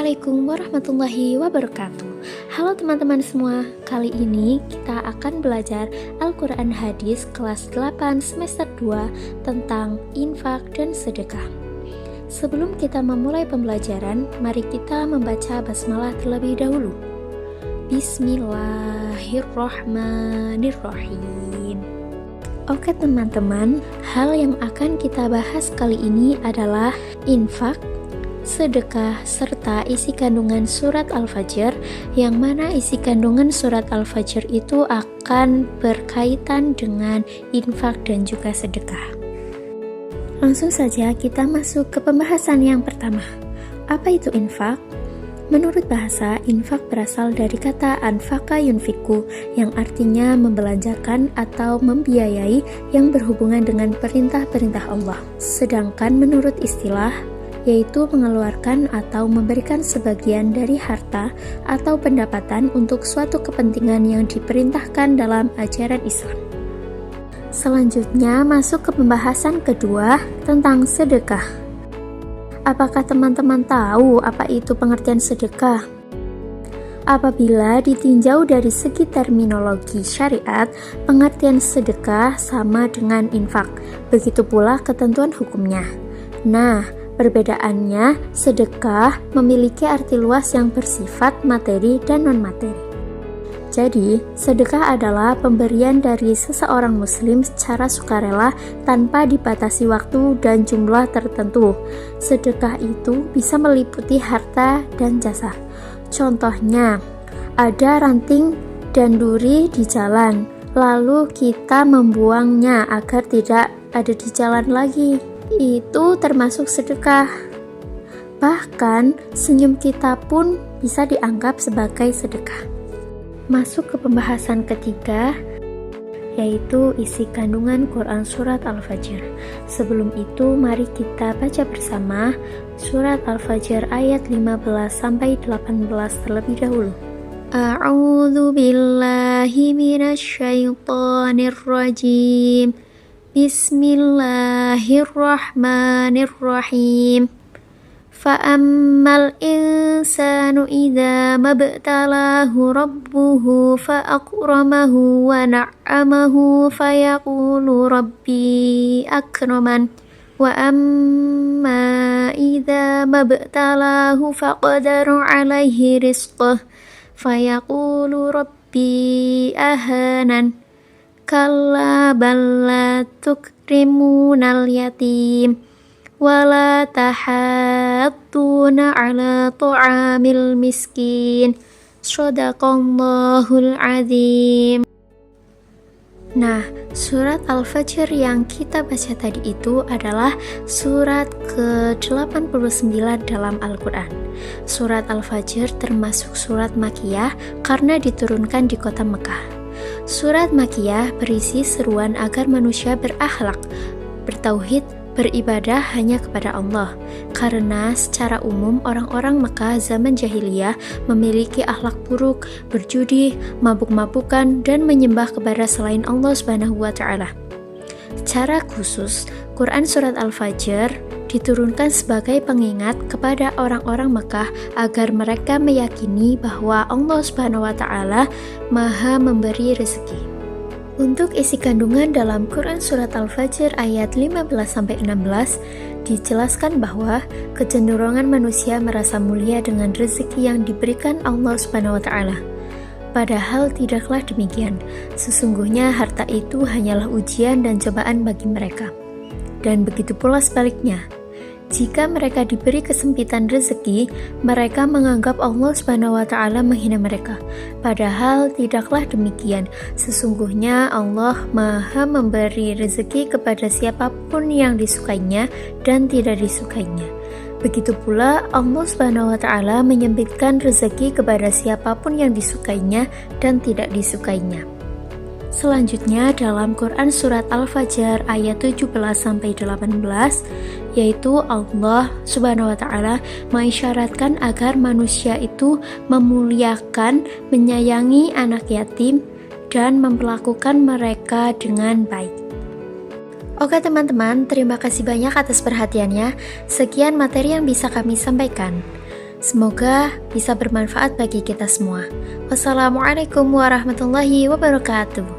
Assalamualaikum warahmatullahi wabarakatuh. Halo teman-teman semua, kali ini kita akan belajar Al-Quran Hadis kelas 8 semester 2 tentang infak dan sedekah. Sebelum kita memulai pembelajaran, mari kita membaca basmalah terlebih dahulu. Bismillahirrahmanirrahim. Oke teman-teman, hal yang akan kita bahas kali ini adalah infak, sedekah, serta isi kandungan surat Al-Fajr, yang mana isi kandungan surat Al-Fajr itu akan berkaitan dengan infak dan juga sedekah. Langsung saja kita masuk ke pembahasan yang pertama. Apa itu infak? Menurut bahasa, infak berasal dari kata anfaka yunfiku, yang artinya membelanjakan atau membiayai yang berhubungan dengan perintah-perintah Allah. Sedangkan menurut istilah, yaitu mengeluarkan atau memberikan sebagian dari harta atau pendapatan untuk suatu kepentingan yang diperintahkan dalam ajaran Islam. Selanjutnya masuk ke pembahasan kedua tentang sedekah. Apakah teman-teman tahu apa itu pengertian sedekah? Apabila ditinjau dari segi terminologi syariat, pengertian sedekah sama dengan infak, begitu pula ketentuan hukumnya. Nah, perbedaannya, sedekah memiliki arti luas yang bersifat materi dan non-materi. Jadi, sedekah adalah pemberian dari seseorang muslim secara sukarela tanpa dibatasi waktu dan jumlah tertentu. Sedekah itu bisa meliputi harta dan jasa. Contohnya, ada ranting dan duri di jalan, lalu kita membuangnya agar tidak ada di jalan lagi. Itu termasuk sedekah. Bahkan senyum kita pun bisa dianggap sebagai sedekah. Masuk ke pembahasan ketiga, yaitu isi kandungan Quran surat Al-Fajr. Sebelum itu mari kita baca bersama surat Al-Fajr ayat 15-18 terlebih dahulu. A'udzu billahi minasyaitonir rajim. Bismillahirrahmanirrahim. Fa'ammal insanu idza mabtalahu rabbuhu fa'akramahu wa na'amahu fayaqulu rabbi akraman. Wa amma idza mabtalahu faqadara 'alaihi rizqahu fayaqulu rabbi ahanan. Kalla bal la tukrimunal yatim wala tahadduna ala ta'amil miskin. Shadaqallahul azim. Nah, surat Al-Fajr yang kita baca tadi itu adalah surat ke-89 dalam Al-Quran. Surat Al-Fajr termasuk surat Makkiyah karena diturunkan di kota Mekah. Surat Makkiyah berisi seruan agar manusia berakhlak, bertauhid, beribadah hanya kepada Allah. Karena secara umum orang-orang Mekah zaman jahiliyah memiliki akhlak buruk, berjudi, mabuk-mabukan, dan menyembah kepada selain Allah Subhanahu wa Ta'ala. Secara khusus, Quran surat Al-Fajr diturunkan sebagai pengingat kepada orang-orang Mekah agar mereka meyakini bahwa Allah Subhanahu wa Ta'ala Maha memberi rezeki. Untuk isi kandungan dalam Quran surat Al-Fajr ayat 15-16 dijelaskan bahwa kecenderungan manusia merasa mulia dengan rezeki yang diberikan Allah Subhanahu wa Ta'ala. Padahal tidaklah demikian. Sesungguhnya harta itu hanyalah ujian dan cobaan bagi mereka. Dan begitu pula sebaliknya. Jika mereka diberi kesempitan rezeki, mereka menganggap Allah Subhanahu wa Ta'ala menghina mereka. Padahal tidaklah demikian. Sesungguhnya Allah Maha memberi rezeki kepada siapapun yang disukainya dan tidak disukainya. Begitu pula Allah Subhanahu wa Ta'ala menyempitkan rezeki kepada siapapun yang disukainya dan tidak disukainya. Selanjutnya dalam Quran surat Al-Fajr ayat 17-18, yaitu Allah Subhanahu wa Ta'ala mengisyaratkan agar manusia itu memuliakan, menyayangi anak yatim dan memperlakukan mereka dengan baik. Oke teman-teman, terima kasih banyak atas perhatiannya. Sekian materi yang bisa kami sampaikan. Semoga bisa bermanfaat bagi kita semua. Wassalamualaikum warahmatullahi wabarakatuh.